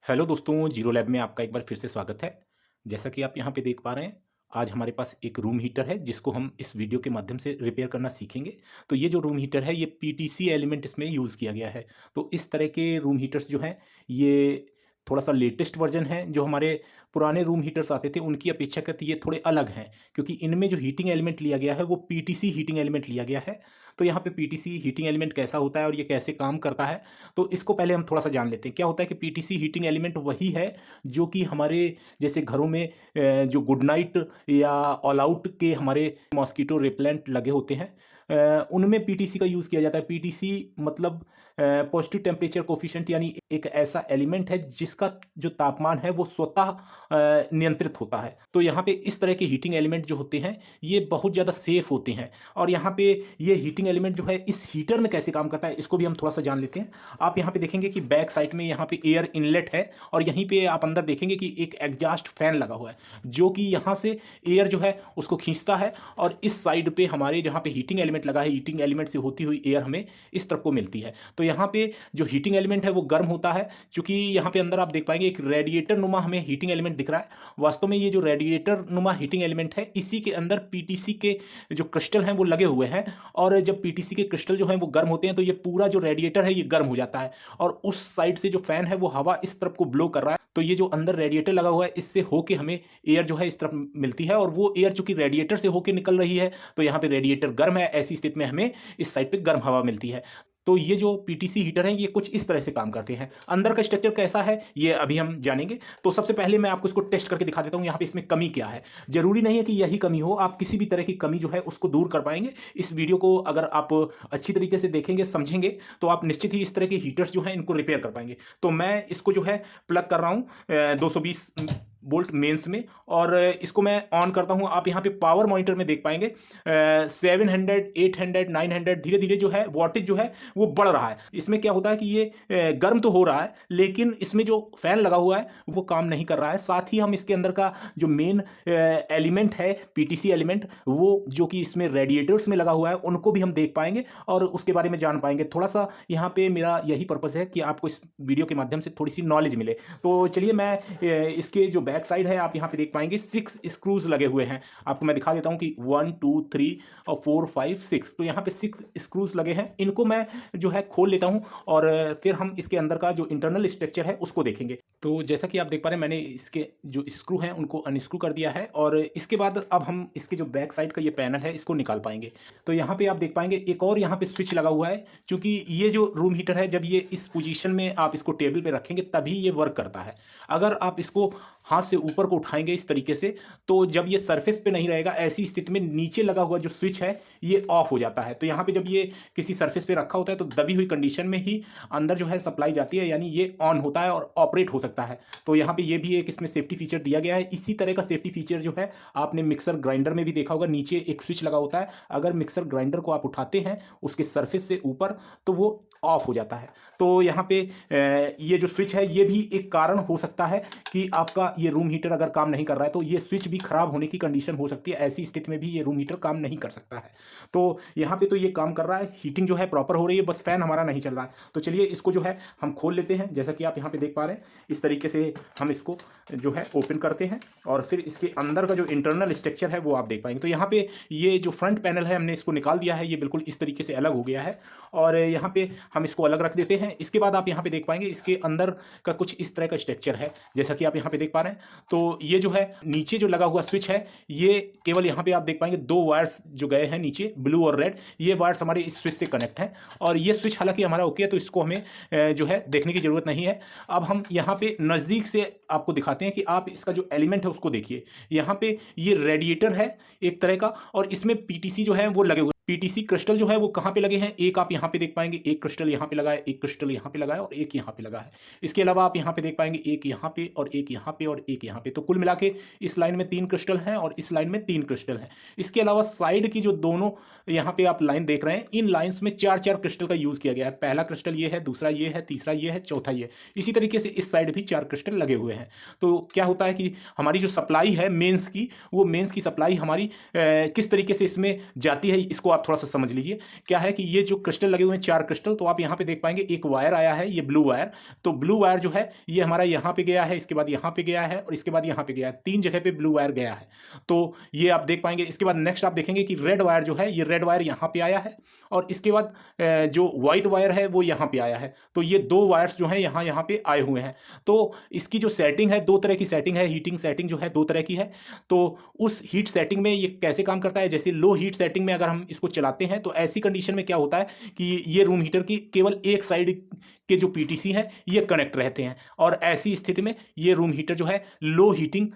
Hello दोस्तों, zero lab में आपका एक बार फिर से स्वागत है। जैसा कि आप यहाँ पे देख पा रहे हैं, आज हमारे पास एक रूम हीटर है जिसको हम इस वीडियो के माध्यम से रिपेयर करना सीखेंगे। तो ये जो रूम हीटर है, ये पीटीसी एलिमेंट इसमें यूज़ किया गया है। तो इस तरह के रूम हीटर्स जो हैं, ये थोड़ा-सा लेटेस्ट वर्ज़न है। जो हमारे पुराने रूम हीटर्स आते थे, उनकी अपेक्षाकृत ये थोड़े अलग हैं, क्योंकि इनमें जो हीटिंग एलिमेंट लिया गया है, वो पीटीसी हीटिंग एलिमेंट लिया गया है। तो यहाँ पे पीटीसी हीटिंग एलिमेंट कैसा होता है और ये कैसे काम करता है, तो इसको पहले हम थोड़ा-सा जान लेते हैं। क्या होता है कि पीटीसी हीटिंग एलिमेंट वही है जो कि हमारे जैसे घरों में जो गुड नाइट या ऑल आउट के हमारे मॉस्किटो रिपेलेंट लगे होते हैं, उनमें पीटीसी का यूज़ किया जाता है। पीटीसी मतलब पॉजिटिव टेम्परेचर कोएफिशिएंट, यानी एक ऐसा एलिमेंट है जिसका जो तापमान है वो स्वतः नियंत्रित होता है। तो यहाँ पे इस तरह के हीटिंग एलिमेंट जो होते हैं, ये बहुत ज़्यादा सेफ होते हैं। और यहाँ पे ये हीटिंग एलिमेंट जो है इस हीटर में कैसे काम करता है, इसको भी हम थोड़ा सा जान लेते हैं। आप यहाँ पे देखेंगे कि बैक साइड में यहाँ पे एयर इनलेट है, और यहीं पे आप अंदर देखेंगे कि एक एग्जॉस्ट फैन लगा हुआ है, जो कि यहाँ से एयर जो है उसको खींचता है, और इस साइड पे हमारे जहाँ पे हीटिंग एलिमेंट लगा है, हीटिंग एलिमेंट से होती हुई एयर हमें इस तरफ को मिलती है। तो यहाँ पे जो हीटिंग एलिमेंट है वो गर्म होता है, क्योंकि यहाँ पे अंदर आप देख पाएंगे एक रेडिएटर नुमा हमें हीटिंग एलिमेंट दिख रहा है। वास्तव में ये जो रेडिएटर नुमा हीटिंग एलिमेंट है, इसी के अंदर पीटीसी के जो क्रिस्टल हैं वो लगे हुए हैं। और जब पीटीसी के क्रिस्टल जो हैं वो गर्म होते हैं, तो ये पूरा जो रेडिएटर है ये गर्म हो जाता है, और उस साइड से जो फैन है वो हवा इस तरफ को ब्लो कर रहा है। तो ये जो अंदर रेडिएटर लगा हुआ है, इससे होके हमें एयर जो है इस तरफ मिलती है, और वो एयर चूंकि रेडिएटर से होके निकल रही है, तो यहाँ पे रेडिएटर गर्म है, ऐसी स्थिति में हमें इस साइड पे गर्म हवा मिलती है। तो ये जो पीटीसी हीटर हैं, ये कुछ इस तरह से काम करते हैं। अंदर का स्ट्रक्चर कैसा है ये अभी हम जानेंगे। तो सबसे पहले मैं आपको इसको टेस्ट करके दिखा देता हूँ, यहाँ पे इसमें कमी क्या है। जरूरी नहीं है कि यही कमी हो, आप किसी भी तरह की कमी जो है उसको दूर कर पाएंगे। इस वीडियो को अगर आप अच्छी तरीके से देखेंगे, समझेंगे, तो आप निश्चित ही इस तरह के हीटर्स जो हैं इनको रिपेयर कर पाएंगे। तो मैं इसको जो है प्लग कर रहा हूँ 220 वोल्ट मेंस में, और इसको मैं ऑन करता हूं। आप यहां पे पावर मॉनिटर में देख पाएंगे 700, 800, 900 धीरे धीरे जो है वोल्टेज जो है वो बढ़ रहा है। इसमें क्या होता है कि ये गर्म तो हो रहा है, लेकिन इसमें जो फैन लगा हुआ है वो काम नहीं कर रहा है। साथ ही हम इसके अंदर का जो मेन एलिमेंट है, पीटीसी एलिमेंट, वो जो कि इसमें रेडिएटर्स में लगा हुआ है, उनको भी हम देख पाएंगे और उसके बारे में जान पाएंगे। थोड़ा सा यहाँ पे मेरा यही पर्पस है कि आपको इस वीडियो के माध्यम से थोड़ी सी नॉलेज मिले। तो चलिए, मैं इसके जो बैक साइड है, आप यहाँ पे देख पाएंगे 6 स्क्रूज लगे हुए हैं। आपको मैं दिखा देता हूँ कि 1 2 3 और 4 5 6, तो यहाँ पे 6 स्क्रूज लगे हैं। इनको मैं जो है खोल लेता हूँ, और फिर हम इसके अंदर का जो इंटरनल स्ट्रक्चर है उसको देखेंगे। तो जैसा कि आप देख पा रहे हैं, मैंने इसके जो स्क्रू हैं उनको अनस्क्रू कर दिया है, और इसके बाद अब हम इसके जो बैक साइड का ये पैनल है इसको निकाल पाएंगे। तो यहाँ पे आप देख पाएंगे एक और यहाँ पे स्विच लगा हुआ है, क्योंकि ये जो रूम हीटर है, जब ये इस पोजीशन में आप इसको टेबल पे रखेंगे तभी ये वर्क करता है। अगर आप इसको हाथ से ऊपर को उठाएंगे इस तरीके से, तो जब ये सरफेस पे नहीं रहेगा, ऐसी स्थिति में नीचे लगा हुआ जो स्विच है ये ऑफ हो जाता है। तो यहाँ पे जब ये किसी सरफेस पे रखा होता है, तो दबी हुई कंडीशन में ही अंदर जो है सप्लाई जाती है, यानी ये ऑन होता है और ऑपरेट हो सकता है। तो यहाँ पे ये भी एक इसमें सेफ्टी फीचर दिया गया है। इसी तरह का सेफ्टी फीचर जो है आपने मिक्सर ग्राइंडर में भी देखा होगा, नीचे एक स्विच लगा होता है। अगर मिक्सर ग्राइंडर को आप उठाते हैं उसके सरफेस से ऊपर, तो वो ऑफ हो जाता है। तो यहाँ पे ये जो स्विच है, ये भी एक कारण हो सकता है कि आपका ये रूम हीटर अगर काम नहीं कर रहा है, तो ये स्विच भी खराब होने की कंडीशन हो सकती है। ऐसी स्थिति में भी ये रूम हीटर काम नहीं कर सकता है। तो यहाँ पे तो ये काम कर रहा है, हीटिंग जो है प्रॉपर हो रही है, बस फैन हमारा नहीं चल रहा है। तो चलिए इसको जो है हम खोल लेते हैं। जैसा कि आप यहाँ पे देख पा रहे हैं, इस तरीके से हम इसको जो है ओपन करते हैं, और फिर इसके अंदर का जो इंटरनल स्ट्रक्चर है वो आप देख पाएंगे। तो यहाँ पे ये जो फ्रंट पैनल है, हमने इसको निकाल दिया है, ये बिल्कुल इस तरीके से अलग हो गया है, और यहाँ पे हम इसको अलग रख देते हैं। इसके बाद आप यहाँ पे देख पाएंगे इसके अंदर का कुछ इस तरह का स्ट्रक्चर है, जैसा कि आप यहाँ पे देख पा रहे हैं। तो ये जो है नीचे जो लगा हुआ स्विच है, ये केवल यहाँ पे आप देख पाएंगे 2 वायर्स जो गए हैं नीचे, ब्लू और रेड, ये वायर्स हमारे इस स्विच से कनेक्ट हैं। और ये स्विच हालांकि हमारा ओके है, तो इसको हमें जो है देखने की जरूरत नहीं है। अब हम यहाँ पे नज़दीक से आपको दिखाते हैं कि आप इसका जो एलिमेंट है उसको देखिए। यहाँ पे ये रेडिएटर है एक तरह का, और इसमें पीटीसी जो है वो लगे हुए। पीटीसी क्रिस्टल जो है वो कहाँ पे लगे हैं, एक आप यहाँ पे देख पाएंगे, एक क्रिस्टल यहाँ पे लगा है, एक क्रिस्टल यहाँ पे लगा है, और एक यहाँ पे लगा है। इसके अलावा आप यहाँ पे देख पाएंगे एक यहाँ पे, और एक यहाँ पे, और एक यहाँ पे। तो कुल मिला के इस लाइन में 3 क्रिस्टल हैं, और इस लाइन में 3 क्रिस्टल हैं। इसके अलावा साइड की जो दोनों यहाँ पे आप लाइन देख रहे हैं, इन लाइन्स में 4-4 क्रिस्टल का यूज किया गया है। पहला क्रिस्टल ये है, दूसरा ये है, तीसरा ये है, चौथा ये। इसी तरीके से इस साइड भी 4 क्रिस्टल लगे हुए हैं। तो क्या होता है कि हमारी जो सप्लाई है मेंस की, वो मेंस की सप्लाई हमारी किस तरीके से इसमें जाती है, इसको आप थोड़ा सा समझ लीजिए। क्या है कि ये जो क्रिस्टल लगे हुए हैं 4 क्रिस्टल, तो आप यहाँ पे देख पाएंगे एक वायर आया है, ये ब्लू वायर। तो ब्लू वायर जो है ये हमारा यहाँ पे गया है, इसके बाद यहाँ पे गया है और इसके बाद यहाँ पे गया है, 3 जगह पे ब्लू वायर गया है। तो ये आप देख पाएंगे। इसके बाद नेक्स्ट आप देखेंगे कि रेड वायर जो है, ये रेड वायर यहाँ पे आया है और इसके बाद जो व्हाइट वायर है वो यहाँ पे आया है। तो ये 2 वायर्स जो है यहाँ यहाँ पे आए हुए हैं। तो इसकी जो सेटिंग है, 2 तरह की सेटिंग है, हीटिंग सेटिंग जो है 2 तरह की है। तो उस हीट सेटिंग में ये कैसे काम करता है, जैसे लो हीट सेटिंग में अगर हम इसको चलाते हैं तो ऐसी कंडीशन में क्या होता है कि ये रूम हीटर की केवल एक साइड के जो पीटीसी है ये कनेक्ट रहते हैं, और ऐसी स्थिति में ये रूम हीटर जो है लो हीटिंग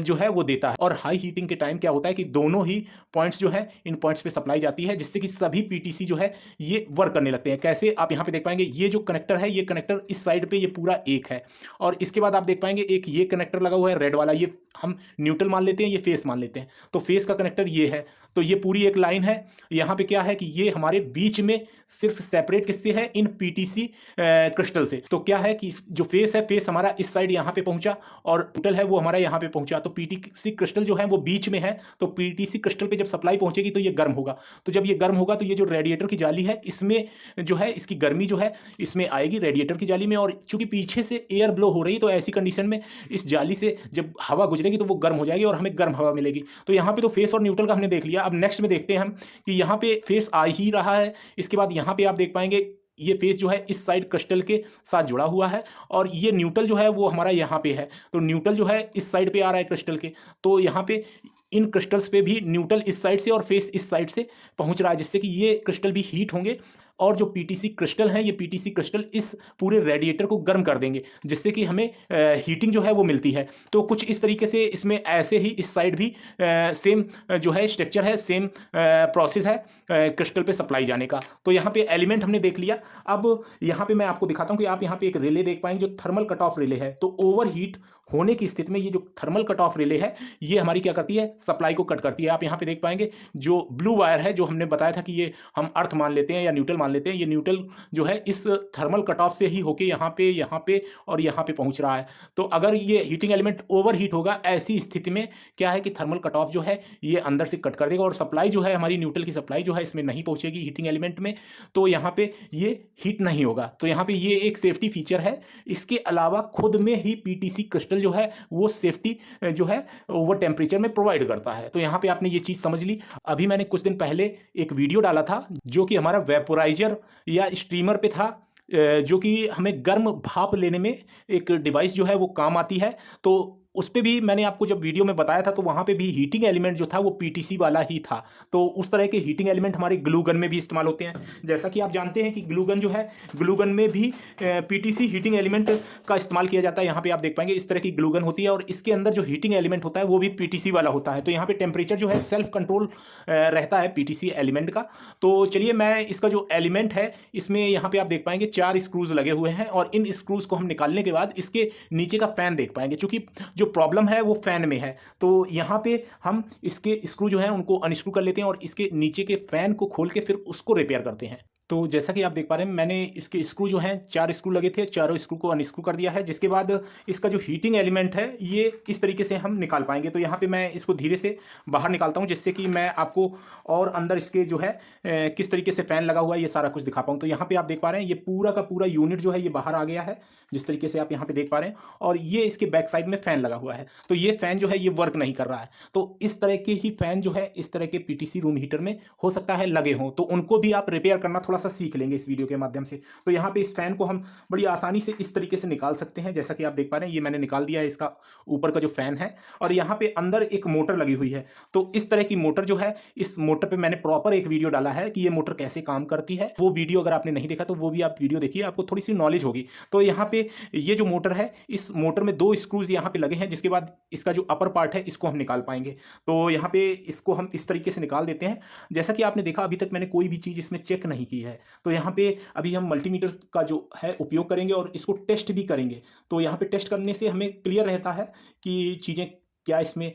जो है वो देता है। और हाई हीटिंग के टाइम क्या होता है कि दोनों ही पॉइंट्स जो है इन पॉइंट्स पे सप्लाई जाती है, जिससे कि सभी पीटीसी जो है ये वर्क करने लगते हैं। कैसे, आप यहाँ पे देख पाएंगे ये जो कनेक्टर है, ये कनेक्टर इस साइड पे ये पूरा एक है, और इसके बाद आप देख पाएंगे एक ये कनेक्टर लगा हुआ है रेड वाला, ये हम न्यूट्रल मान लेते हैं, ये फेस मान लेते हैं। तो फेस का कनेक्टर ये है, तो ये पूरी एक लाइन है। यहाँ पे क्या है कि ये हमारे बीच में सिर्फ सेपरेट किससे है, इन पीटीसी क्रिस्टल से। तो क्या है कि जो फेस है, फेस हमारा इस साइड यहाँ पे पहुंचा और न्यूट्रल है वो हमारा यहाँ पे पहुंचा। तो पीटीसी क्रिस्टल जो है वो बीच में है, तो पीटीसी क्रिस्टल पे जब सप्लाई पहुंचेगी तो ये गर्म होगा। तो जब ये गर्म होगा तो ये जो रेडिएटर की जाली है इसमें जो है इसकी गर्मी जो है इसमें आएगी रेडिएटर की जाली में, और चूंकि पीछे से एयर ब्लो हो रही है तो ऐसी कंडीशन में इस जाली से जब हवा गुजरेगी तो वो गर्म हो जाएगी और हमें गर्म हवा मिलेगी। तो यहाँ पे तो फेस और न्यूट्रल का हमने देख लिया। अब नेक्स्ट में देखते हैं हम कि यहाँ पे फेस आ ही रहा है, इसके बाद यहाँ पे आप देख पाएंगे ये फेस जो है इस साइड क्रिस्टल के साथ जुड़ा हुआ है, और ये न्यूट्रल जो है वो हमारा यहाँ पे है। तो न्यूट्रल जो है इस साइड पे आ रहा है क्रिस्टल के, तो यहाँ पे इन क्रिस्टल्स पे भी न्यूट्रल इस साइड से और फेस इस साइड से पहुंच रहा है, जिससे कि ये क्रिस्टल भी हीट होंगे, और जो पीटीसी क्रिस्टल हैं ये पीटीसी क्रिस्टल इस पूरे रेडिएटर को गर्म कर देंगे, जिससे कि हमें हीटिंग जो है वो मिलती है। तो कुछ इस तरीके से इसमें ऐसे ही इस साइड भी सेम जो है स्ट्रक्चर है, सेम प्रोसेस है क्रिस्टल पे सप्लाई जाने का। तो यहाँ पे एलिमेंट हमने देख लिया। अब यहाँ पे मैं आपको दिखाता हूँ कि आप यहाँ पे एक रिले देख पाएंगे जो थर्मल कट ऑफ रिले है। तो ओवर हीट होने की स्थिति में ये जो थर्मल कट ऑफ रिले है ये हमारी क्या करती है, सप्लाई को कट करती है। आप यहाँ पे देख पाएंगे जो ब्लू वायर है, जो हमने बताया था कि ये हम अर्थ मान लेते हैं या न्यूट्रल मान लेते हैं, ये न्यूट्रल जो है इस थर्मल कट ऑफ से ही होके यहाँ पे और यहाँ पे पहुंच रहा है। तो अगर ये हीटिंग एलिमेंट ओवर हीट होगा, ऐसी स्थिति में क्या है कि थर्मल कट ऑफ जो है ये अंदर से कट कर देगा, और सप्लाई जो है हमारी न्यूट्रल की सप्लाई जो है इसमें नहीं पहुंचेगी हीटिंग एलिमेंट में, तो यहाँ पे ये हीट नहीं होगा। तो यहाँ पे ये एक सेफ्टी फीचर है। इसके अलावा खुद में ही पीटीसी क्रिस्टल जो है वो सेफ्टी जो है ओवर टेम्परेचर में प्रोवाइड करता है। तो यहाँ पे आपने ये चीज समझ ली। अभी मैंने कुछ दिन पहले एक वीडियो डाला था जो कि हमारा वेपोराइजर या स्टीमर पे था, जो कि हमें गर्म भाप लेने में एक डिवाइस जो है वो काम आती है। तो उस पे भी मैंने आपको जब वीडियो में बताया था तो वहाँ पे भी हीटिंग एलिमेंट जो था वो पीटीसी वाला ही था। तो उस तरह के हीटिंग एलिमेंट हमारे ग्लू गन में भी इस्तेमाल होते हैं। जैसा कि आप जानते हैं कि ग्लू गन जो है, ग्लू गन में भी पीटीसी हीटिंग एलिमेंट का इस्तेमाल किया जाता है। यहाँ पे आप देख पाएंगे इस तरह की ग्लू गन होती है, और इसके अंदर जो हीटिंग एलिमेंट होता है वो भी पीटीसी वाला होता है। तो यहाँ पे टेम्परेचर जो है सेल्फ कंट्रोल रहता है पीटीसी एलिमेंट का। तो चलिए मैं इसका जो एलिमेंट है इसमें यहाँ पे आप देख पाएंगे 4 स्क्रूज लगे हुए हैं, और इन स्क्रूज को हम निकालने के बाद इसके नीचे का फैन देख पाएंगे। चूंकि जो प्रॉब्लम है वो फैन में है, तो यहाँ पे हम इसके स्क्रू जो है उनको अनस्क्रू कर लेते हैं और इसके नीचे के फैन को खोल के फिर उसको रिपेयर करते हैं। तो जैसा कि आप देख पा रहे हैं मैंने इसके स्क्रू जो हैं 4 स्क्रू लगे थे, चारों स्क्रू को अनस्क्रू कर दिया है, जिसके बाद इसका जो हीटिंग एलिमेंट है ये इस तरीके से हम निकाल पाएंगे। तो यहाँ पे मैं इसको धीरे से बाहर निकालता हूँ, जिससे कि मैं आपको और अंदर इसके जो है किस तरीके से फैन लगा हुआ है ये सारा कुछ दिखा पाऊँ। तो यहाँ पे आप देख पा रहे हैं ये पूरा का पूरा यूनिट जो है ये बाहर आ गया है, जिस तरीके से आप यहाँ पे देख पा रहे हैं, और ये इसके बैक साइड में फैन लगा हुआ है। तो ये फैन जो है ये वर्क नहीं कर रहा है। तो इस तरह के ही फैन जो है इस तरह के पीटीसी रूम हीटर में हो सकता है लगे हों, तो उनको भी आप रिपेयर करना थोड़ा सा सीख लेंगे इस वीडियो के माध्यम से। तो यहाँ पे इस फैन को हम बड़ी आसानी से इस तरीके से निकाल सकते हैं। जैसा कि आप देख पा रहे हैं ये मैंने निकाल दिया है इसका ऊपर का जो फैन है, और यहाँ पे अंदर एक मोटर लगी हुई है। तो इस तरह की मोटर जो है, इस मोटर पे मैंने प्रॉपर एक वीडियो डाला है कि ये मोटर कैसे काम करती है। वो वीडियो अगर आपने नहीं देखा तो वो भी आप वीडियो देखिए, आपको थोड़ी सी नॉलेज होगी। तो यहाँ पे ये जो मोटर है, इस मोटर में 2 स्क्रूज यहाँ पे लगे हैं, जिसके बाद इसका जो अपर पार्ट है इसको हम निकाल पाएंगे। तो यहाँ पे इसको हम इस तरीके से निकाल देते हैं। जैसा कि आपने देखा अभी तक मैंने कोई भी चीज़ इसमें चेक नहीं की है। तो यहाँ पे अभी हम मल्टीमीटर का जो है उपयोग करेंगे और इसको टेस्ट भी करेंगे। तो यहाँ पे टेस्ट करने से हमें क्लियर रहता है कि चीज़ें क्या इसमें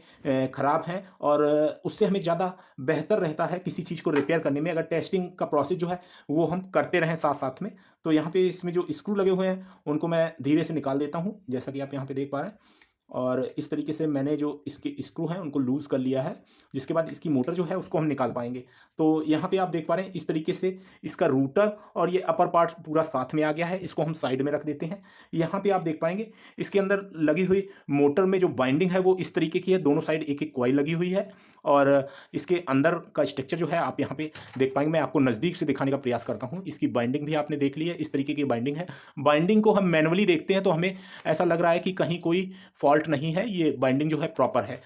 ख़राब हैं, और उससे हमें ज़्यादा बेहतर रहता है किसी चीज़ को रिपेयर करने में, अगर टेस्टिंग का प्रोसेस जो है वो हम करते रहें साथ साथ में। तो यहाँ पे इसमें जो स्क्रू लगे हुए हैं उनको मैं धीरे से निकाल देता हूँ, जैसा कि आप यहाँ पे देख पा रहे हैं। और इस तरीके से मैंने जो इसके स्क्रू हैं उनको लूज़ कर लिया है, जिसके बाद इसकी मोटर जो है उसको हम निकाल पाएँगे। तो यहाँ पे आप देख पा रहे हैं इस तरीके से इसका रूटर और ये अपर पार्ट पूरा साथ में आ गया है, इसको हम साइड में रख देते हैं। यहाँ पे आप देख पाएँगे इसके अंदर लगी हुई मोटर में जो बाइंडिंग है वो इस तरीके की है, दोनों साइड एक-एक कॉइल लगी हुई है और इसके अंदर का स्ट्रक्चर जो है आप यहाँ पे देख पाएँगे। मैं आपको नज़दीक से दिखाने का प्रयास करता हूँ। इसकी बाइंडिंग भी आपने देख ली है, इस तरीके की बाइंडिंग है। बाइंडिंग को हम मैनुअली देखते हैं तो हमें ऐसा लग रहा है कि कहीं कोई फॉल्ट नहीं है, ये बाइंडिंग जो है प्रॉपर है।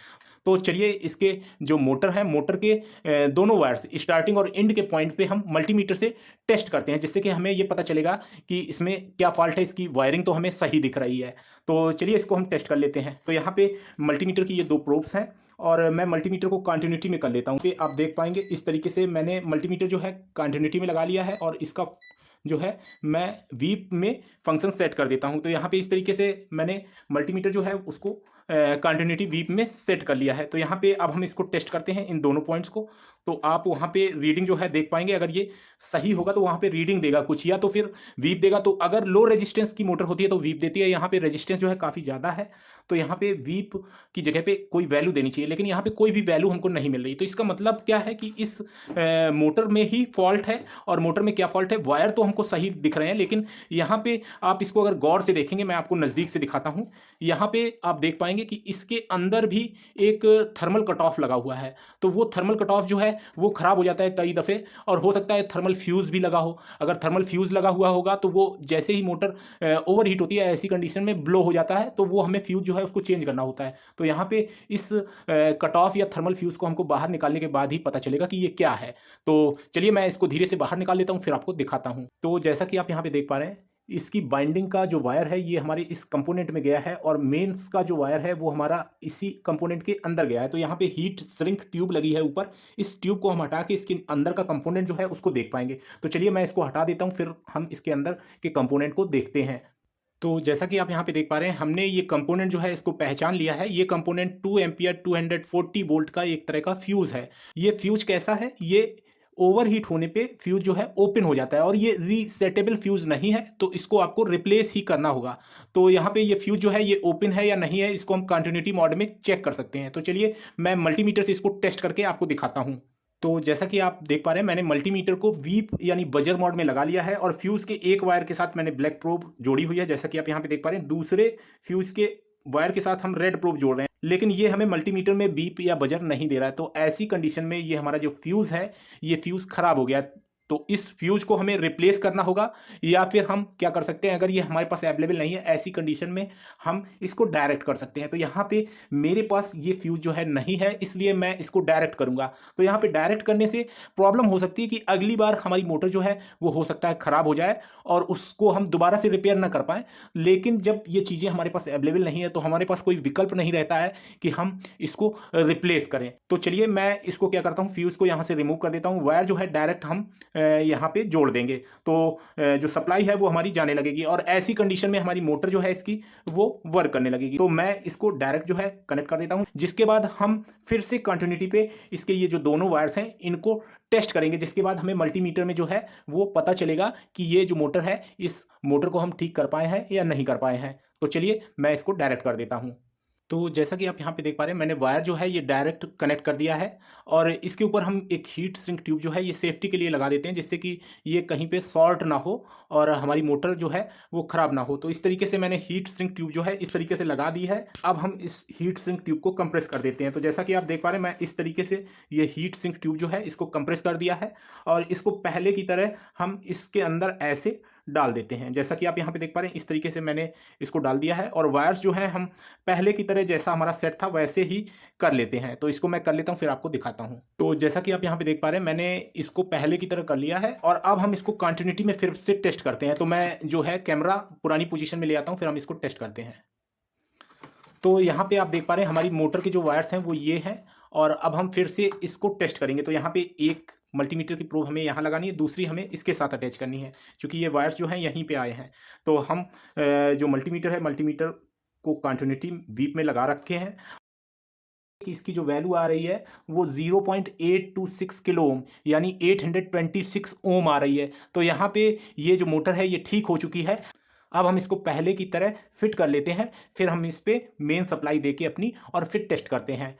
तो चलिए इसके जो मोटर है, मोटर के दोनों वायर्स स्टार्टिंग और एंड के पॉइंट पे हम मल्टीमीटर से टेस्ट करते हैं, जिससे कि हमें ये पता चलेगा कि इसमें क्या फॉल्ट है। इसकी वायरिंग तो हमें सही दिख रही है। तो चलिए इसको हम टेस्ट कर लेते हैं। तो यहाँ पे मल्टीमीटर की ये 2 प्रोब्स हैं और मैं मल्टीमीटर को कंटिन्यूटी में कर लेता हूँ। फिर आप देख पाएँगे इस तरीके से मैंने मल्टीमीटर जो है कंटिन्यूटी में लगा लिया है और इसका जो है मैं वीप में फंक्शन सेट कर देता हूँ। तो यहाँ पे इस तरीके से मैंने मल्टीमीटर जो है उसको कंटिन्यूटी वीप में सेट कर लिया है। तो यहाँ पे अब हम इसको टेस्ट करते हैं इन दोनों पॉइंट्स को। तो आप वहाँ पे रीडिंग जो है देख पाएँगे, अगर ये सही होगा तो वहाँ पे रीडिंग देगा कुछ या तो फिर वीप देगा। तो अगर लो रेजिस्टेंस की मोटर होती है तो वीप देती है, यहाँ पे रेजिस्टेंस जो है काफ़ी ज़्यादा है तो यहाँ पे वीप की जगह पे कोई वैल्यू देनी चाहिए, लेकिन यहाँ पे कोई भी वैल्यू हमको नहीं मिल रही। तो इसका मतलब क्या है कि इस मोटर में ही फॉल्ट है। और मोटर में क्या फॉल्ट है, वायर तो हमको सही दिख रहे हैं, लेकिन यहाँ पे आप इसको अगर गौर से देखेंगे, मैं आपको नज़दीक से दिखाता हूँ। यहाँ पे आप देख पाएंगे कि इसके अंदर भी एक थर्मल कट ऑफ लगा हुआ है। तो वो थर्मल कट ऑफ जो है वो ख़राब हो जाता है कई दफ़े, और हो सकता है थर्मल फ्यूज़ भी लगा हो। अगर थर्मल फ्यूज़ लगा हुआ होगा तो वो जैसे ही मोटर ओवर हीट होती है ऐसी कंडीशन में ब्लो हो जाता है, तो वो हमें फ्यूज़ जो है उसको चेंज करना होता है। तो यहाँ पे इस कट ऑफ या थर्मल फ्यूज़ को हमको बाहर निकालने के बाद ही पता चलेगा कि ये क्या है। तो चलिए मैं इसको धीरे से बाहर निकाल लेता हूँ, फिर आपको दिखाता हूँ। तो जैसा कि आप यहाँ पे देख पा रहे हैं, इसकी बाइंडिंग का जो वायर है ये हमारे इस कंपोनेंट में गया है और मेंस का जो वायर है वो हमारा इसी कंपोनेंट के अंदर गया है। तो यहाँ पे हीट श्रिंक ट्यूब लगी है ऊपर, इस ट्यूब को हम हटा के इसके अंदर का कंपोनेंट जो है उसको देख पाएंगे। तो चलिए मैं इसको हटा देता हूँ, फिर हम इसके अंदर के कंपोनेंट को देखते हैं। तो जैसा कि आप यहाँ पे देख पा रहे हैं, हमने ये कंपोनेंट जो है इसको पहचान लिया है। ये कंपोनेंट 2 एम्पीयर 240 वोल्ट का एक तरह का फ्यूज़ है। ये फ्यूज़ कैसा है, ये ओवरहीट होने पे फ्यूज़ जो है ओपन हो जाता है और ये रीसेटेबल फ्यूज़ नहीं है, तो इसको आपको रिप्लेस ही करना होगा। तो यहाँ पे ये फ्यूज़ जो है ये ओपन है या नहीं है, इसको हम कंटिन्यूटी मोड में चेक कर सकते हैं। तो चलिए मैं मल्टीमीटर से इसको टेस्ट करके आपको दिखाता हूँ। तो जैसा कि आप देख पा रहे हैं, मैंने मल्टीमीटर को वीप यानी बजर मोड में लगा लिया है और फ्यूज़ के एक वायर के साथ मैंने ब्लैक प्रोब जोड़ी हुई है। जैसा कि आप यहाँ पे देख पा रहे हैं, दूसरे फ्यूज़ के वायर के साथ हम रेड प्रोब जोड़ रहे हैं, लेकिन ये हमें मल्टीमीटर में बीप या बजर नहीं दे रहा है। तो ऐसी कंडीशन में ये हमारा जो फ्यूज़ है, ये फ्यूज़ खराब हो गया है। तो इस फ्यूज़ को हमें रिप्लेस करना होगा, या फिर हम क्या कर सकते हैं, अगर ये हमारे पास अवेलेबल नहीं है ऐसी कंडीशन में हम इसको डायरेक्ट कर सकते हैं। तो यहाँ पे मेरे पास ये फ्यूज़ जो है नहीं है, इसलिए मैं इसको डायरेक्ट करूँगा। तो यहाँ पे डायरेक्ट करने से प्रॉब्लम हो सकती है कि अगली बार हमारी मोटर जो है वो हो सकता है ख़राब हो जाए और उसको हम दोबारा से रिपेयर ना कर पाएँ। लेकिन जब ये चीज़ें हमारे पास अवेलेबल नहीं है तो हमारे पास कोई विकल्प नहीं रहता है कि हम इसको रिप्लेस करें। तो चलिए मैं इसको क्या करता हूँ, फ्यूज़ को यहाँ से रिमूव कर देता हूँ। वायर जो है डायरेक्ट हम यहाँ पे जोड़ देंगे, तो जो सप्लाई है वो हमारी जाने लगेगी और ऐसी कंडीशन में हमारी मोटर जो है इसकी वो वर्क करने लगेगी। तो मैं इसको डायरेक्ट जो है कनेक्ट कर देता हूँ, जिसके बाद हम फिर से कंटिन्यूटी पे इसके ये जो दोनों वायर्स हैं इनको टेस्ट करेंगे, जिसके बाद हमें मल्टीमीटर में जो है वो पता चलेगा कि ये जो मोटर है, इस मोटर को हम ठीक कर पाए हैं या नहीं कर पाए हैं। तो चलिए मैं इसको डायरेक्ट कर देता हूँ। तो जैसा कि आप यहाँ पे देख पा रहे हैं, मैंने वायर जो है ये डायरेक्ट कनेक्ट कर दिया है और इसके ऊपर हम एक हीट सिंक ट्यूब जो है ये सेफ्टी के लिए लगा देते हैं, जिससे कि ये कहीं पे शॉर्ट ना हो और हमारी मोटर जो है वो ख़राब ना हो। तो इस तरीके से मैंने हीट सिंक ट्यूब जो है इस तरीके से लगा दी है। अब हम इस हीट सिंक ट्यूब को कंप्रेस कर देते हैं। तो जैसा कि आप देख पा रहे हैं, मैं इस तरीके से ये हीट सिंक ट्यूब जो है इसको कंप्रेस कर दिया है और इसको पहले की तरह हम इसके अंदर ऐसे डाल देते हैं। जैसा कि आप यहाँ पे देख पा रहे हैं, इस तरीके से मैंने इसको डाल दिया है और वायर्स जो हैं हम पहले की तरह जैसा हमारा सेट था वैसे ही कर लेते हैं। तो इसको मैं कर लेता हूँ, फिर आपको दिखाता हूँ। तो जैसा कि आप यहाँ पे देख पा रहे हैं, मैंने इसको पहले की तरह कर लिया है और अब हम इसको कंटिन्यूटी में फिर से टेस्ट करते हैं। तो मैं जो है कैमरा पुरानी पोजीशन में ले आता हूँ, फिर हम इसको टेस्ट करते हैं। तो यहाँ पे आप देख पा रहे हैं हमारी मोटर के जो वायर्स हैं वो ये हैं और अब हम फिर से इसको टेस्ट करेंगे। तो यहाँ पे एक मल्टीमीटर की प्रोब हमें यहाँ लगानी है, दूसरी हमें इसके साथ अटैच करनी है, क्योंकि ये वायर्स जो हैं यहीं पे आए हैं। तो हम जो मल्टीमीटर है, मल्टीमीटर को कंटिन्यूटी वीप में लगा रखे हैं कि इसकी जो वैल्यू आ रही है वो 0.826 किलो ओम यानी 826 ओम आ रही है। तो यहाँ पे ये जो मोटर है ये ठीक हो चुकी है। अब हम इसको पहले की तरह फिट कर लेते हैं, फिर हम इस पे मेन सप्लाई देके अपनी और फिर टेस्ट करते हैं।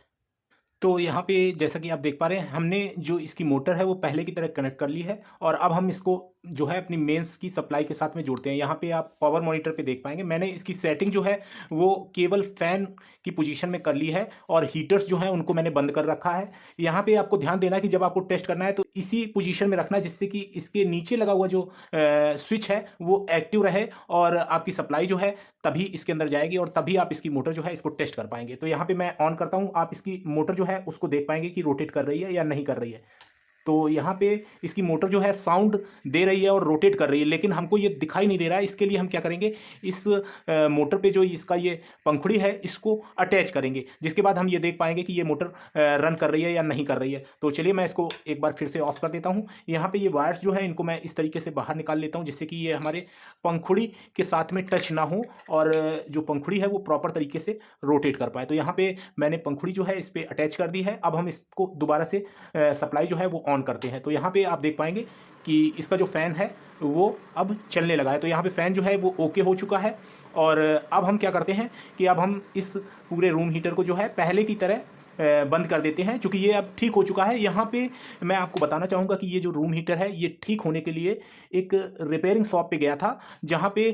तो यहाँ पे जैसा कि आप देख पा रहे हैं, हमने जो इसकी मोटर है वो पहले की तरह कनेक्ट कर ली है और अब हम इसको जो है अपनी मेंस की सप्लाई के साथ में जोड़ते हैं। यहाँ पे आप पावर मॉनिटर पे देख पाएंगे, मैंने इसकी सेटिंग जो है वो केवल फैन की पोजीशन में कर ली है और हीटर्स जो हैं उनको मैंने बंद कर रखा है। यहाँ पे आपको ध्यान देना है कि जब आपको टेस्ट करना है तो इसी पोजीशन में रखना है, जिससे कि इसके नीचे लगा हुआ जो स्विच है वो एक्टिव रहे और आपकी सप्लाई जो है तभी इसके अंदर जाएगी और तभी आप इसकी मोटर जो है इसको टेस्ट कर पाएंगे। तो यहाँ पे मैं ऑन करता हूँ, आप इसकी मोटर जो है उसको देख पाएंगे कि रोटेट कर रही है या नहीं कर रही है। तो यहाँ पे इसकी मोटर जो है साउंड दे रही है और रोटेट कर रही है, लेकिन हमको ये दिखाई नहीं दे रहा है। इसके लिए हम क्या करेंगे, इस मोटर पे जो इसका ये पंखुड़ी है इसको अटैच करेंगे, जिसके बाद हम ये देख पाएंगे कि ये मोटर रन कर रही है या नहीं कर रही है। तो चलिए मैं इसको एक बार फिर से ऑफ कर देता हूँ। यहाँ पे ये वायर्स जो है इनको मैं इस तरीके से बाहर निकाल लेता हूँ, जिससे कि ये हमारे पंखुड़ी के साथ में टच ना हो और जो पंखुड़ी है वो प्रॉपर तरीके से रोटेट कर पाए। तो यहाँ पे मैंने पंखुड़ी जो है इस पर अटैच कर दी है। अब हम इसको दोबारा से सप्लाई जो है वो ऑन करते हैं। तो यहाँ पे आप देख पाएंगे कि इसका जो फ़ैन है वो अब चलने लगा है। तो यहाँ पे फ़ैन जो है वो ओके हो चुका है और अब हम क्या करते हैं कि अब हम इस पूरे रूम हीटर को जो है पहले की तरह बंद कर देते हैं, क्योंकि ये अब ठीक हो चुका है। यहाँ पे मैं आपको बताना चाहूँगा कि ये जो रूम हीटर है ये ठीक होने के लिए एक रिपेयरिंग शॉप पे गया था, जहाँ पे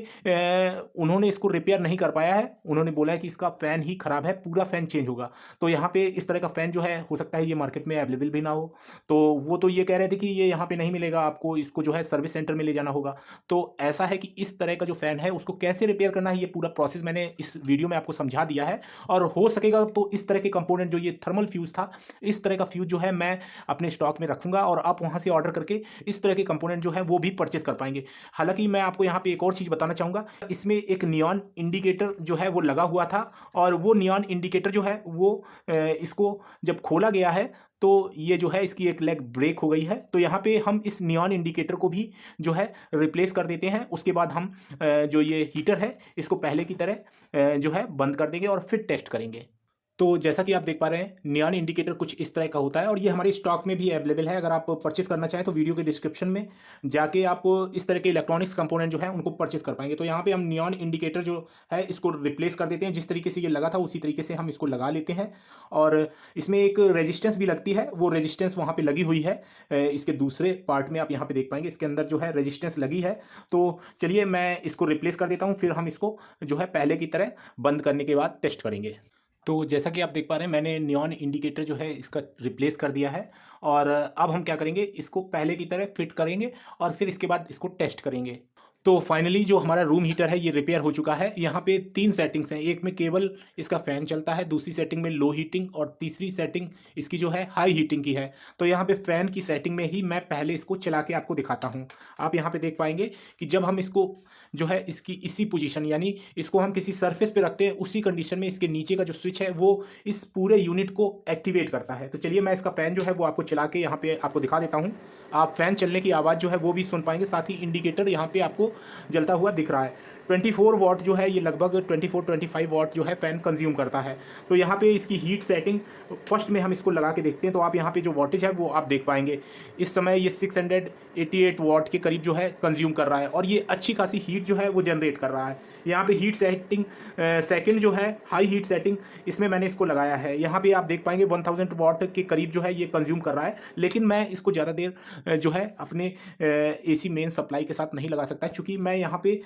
उन्होंने इसको रिपेयर नहीं कर पाया है। उन्होंने बोला है कि इसका फ़ैन ही ख़राब है, पूरा फ़ैन चेंज होगा। तो यहाँ पे इस तरह का फ़ैन जो है हो सकता है ये मार्केट में अवेलेबल भी ना हो। तो वो तो ये कह रहे थे कि ये यहाँ पे नहीं मिलेगा, आपको इसको जो है सर्विस सेंटर में ले जाना होगा। तो ऐसा है कि इस तरह का जो फ़ैन है उसको कैसे रिपेयर करना है, ये पूरा प्रोसेस मैंने इस वीडियो में आपको समझा दिया है। और हो सकेगा तो इस तरह के कंपोनेंट, जो ये थर्मल फ्यूज़ था, इस तरह का फ्यूज़ जो है मैं अपने स्टॉक में रखूँगा और आप वहाँ से ऑर्डर करके इस तरह के कंपोनेंट जो है वो भी परचेज़ कर पाएँगे। हालाँकि मैं आपको यहाँ पे एक और चीज़ बताना चाहूँगा, इसमें एक नियॉन इंडिकेटर जो है वो लगा हुआ था और वो नियॉन इंडिकेटर जो है वो इसको जब खोला गया है तो ये जो है इसकी एक लेग ब्रेक हो गई है। तो यहाँ पे हम इस नियॉन इंडिकेटर को भी जो है रिप्लेस कर देते हैं। उसके बाद हम जो ये हीटर है इसको पहले की तरह जो है बंद कर देंगे और फिर टेस्ट करेंगे। तो जैसा कि आप देख पा रहे हैं, नियॉन इंडिकेटर कुछ इस तरह का होता है और ये हमारे स्टॉक में भी अवेलेबल है। अगर आप परचेस करना चाहें तो वीडियो के डिस्क्रिप्शन में जाके आप इस तरह के इलेक्ट्रॉनिक्स कंपोनेंट जो है उनको परचेस कर पाएंगे। तो यहाँ पे हम नियॉन इंडिकेटर जो है इसको रिप्लेस कर देते हैं, जिस तरीके से ये लगा था उसी तरीके से हम इसको लगा लेते हैं। और इसमें एक रेजिस्टेंस भी लगती है, वो रेजिस्टेंस वहाँ पर लगी हुई है। इसके दूसरे पार्ट में आप यहाँ पर देख पाएंगे, इसके अंदर जो है रेजिस्टेंस लगी है। तो चलिए मैं इसको रिप्लेस कर देता हूँ, फिर हम इसको जो है पहले की तरह बंद करने के बाद टेस्ट करेंगे। तो जैसा कि आप देख पा रहे हैं, मैंने नियॉन इंडिकेटर जो है इसका रिप्लेस कर दिया है और अब हम क्या करेंगे, इसको पहले की तरह फिट करेंगे और फिर इसके बाद इसको टेस्ट करेंगे। तो फाइनली जो हमारा रूम हीटर है ये रिपेयर हो चुका है। यहाँ पे 3 सेटिंग्स हैं, एक में केवल इसका फ़ैन चलता है, दूसरी सेटिंग में लो हीटिंग और तीसरी सेटिंग इसकी जो है हाई हीटिंग की है। तो यहाँ पे फ़ैन की सेटिंग में ही मैं पहले इसको चला के आपको दिखाता हूँ। आप यहाँ पे देख पाएंगे कि जब हम इसको जो है इसकी इसी पोजीशन, यानी इसको हम किसी सरफेस पे रखते हैं, उसी कंडीशन में इसके नीचे का जो स्विच है वो इस पूरे यूनिट को एक्टिवेट करता है। तो चलिए मैं इसका फ़ैन जो है वो आपको चला के यहाँ पे आपको दिखा देता हूँ। आप फ़ैन चलने की आवाज़ जो है वो भी सुन पाएंगे, साथ ही इंडिकेटर यहाँ पे आपको जलता हुआ दिख रहा है। 24 वॉट जो है ये लगभग 24-25 वॉट जो है फ़ैन कंज्यूम करता है। तो यहाँ पे इसकी हीट सेटिंग फर्स्ट में हम इसको लगा के देखते हैं, तो आप यहाँ पे जो वॉटेज है वो आप देख पाएंगे। इस समय ये 688 वॉट के करीब जो है कंज्यूम कर रहा है और ये अच्छी खासी हीट जो है वो जनरेट कर रहा है। यहाँ पे हीट सेटिंग सेकंड जो है हाई हीट सेटिंग, इसमें मैंने इसको लगाया है। यहाँ पे आप देख पाएंगे 1000 वॉट के करीब जो है ये कंज्यूम कर रहा है, लेकिन मैं इसको ज़्यादा देर जो है अपने एसी मेन सप्लाई के साथ नहीं लगा सकता, क्योंकि मैं यहाँ पे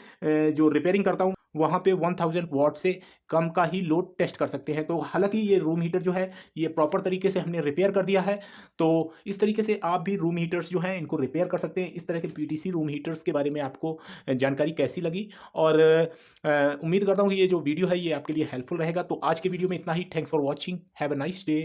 जो रिपेयरिंग करता हूँ वहाँ पे 1000 वॉट से कम का ही लोड टेस्ट कर सकते हैं। तो हालांकि ये रूम हीटर जो है ये प्रॉपर तरीके से हमने रिपेयर कर दिया है। तो इस तरीके से आप भी रूम हीटर्स जो हैं इनको रिपेयर कर सकते हैं। इस तरह के पीटीसी रूम हीटर्स के बारे में आपको जानकारी कैसी लगी, और उम्मीद करता हूँ कि ये जो वीडियो है ये आपके लिए हेल्पफुल रहेगा। तो आज के वीडियो में इतना ही। Thanks for watching, have a nice day.